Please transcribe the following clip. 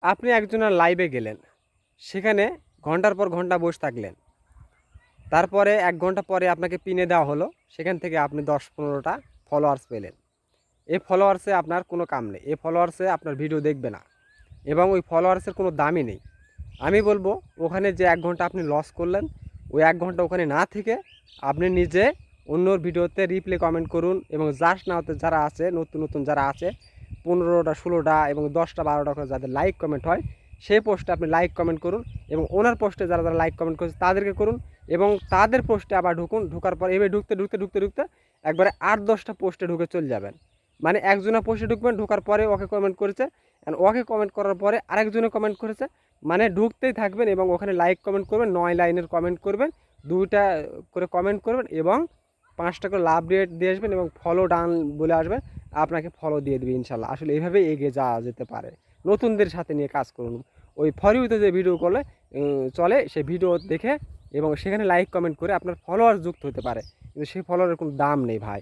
আপনি একজনের লাইভে গেলেন, সেখানে ঘন্টার পর ঘন্টা বসে থাকলেন, তারপরে 1 ঘন্টা পরে আপনাকে পিনে দেওয়া হলো, সেখান থেকে আপনি 10-15টা ফলোয়ার্স পেলেন। এই ফলোয়ার্সে আপনার কোনো কাম নেই, এই ফলোয়ার্সে আপনার ভিডিও দেখবে না এবং ওই ফলোয়ার্সের কোনো দামই নেই। আমি বলবো ওখানে যে 1 ঘন্টা আপনি লস করলেন, ওই 1 ঘন্টা ওখানে না থেকে আপনি নিজে অন্যর ভিডিওতে রিপ্লে কমেন্ট করুন এবং জাস্ট নাওতে যারা আছে, নতুন নতুন যারা আছে 15টা 16টা এবং 10টা 12টা করে যাদের লাইক কমেন্ট হয়, সেই পোস্টে আপনি লাইক কমেন্ট করুন এবং ওনার পোস্টে যারা যারা লাইক কমেন্ট করছে তাদেরকে করুন এবং তাদের পোস্টে আবার ঢুকুন। ঢোকার পর এভাবে ঢুকতে ঢুকতে ঢুকতে ঢুকতে একবারে 8-10টা পোস্টে ঢুকে চলে যাবেন। মানে একজনের পোস্টে ঢুকবেন, ঢোকার পরে ওকে কমেন্ট করেছে, ওকে কমেন্ট করার পরে আরেকজনে কমেন্ট করেছে, মানে ঢুকতেই থাকবেন এবং ওখানে লাইক কমেন্ট করবেন, 9 লাইনের কমেন্ট করবেন, 2টা করে কমেন্ট করবেন এবং 5টা করে লাভ রেট দিয়ে আসবেন এবং ফলো ডান বলে আসবেন, আপনাকে ফলো দিয়ে দেবে ইনশাল্লাহ। আসলে এইভাবেই এগিয়ে যাওয়া যেতে পারে। নতুনদের সাথে নিয়ে কাজ করুন। ওই ফর ইউতে যে ভিডিও করলে চলে, সেই ভিডিও দেখে এবং সেখানে লাইক কমেন্ট করে আপনার ফলোয়ার যুক্ত হতে পারে, কিন্তু সেই ফলোয়ারের কোনো দাম নেই ভাই।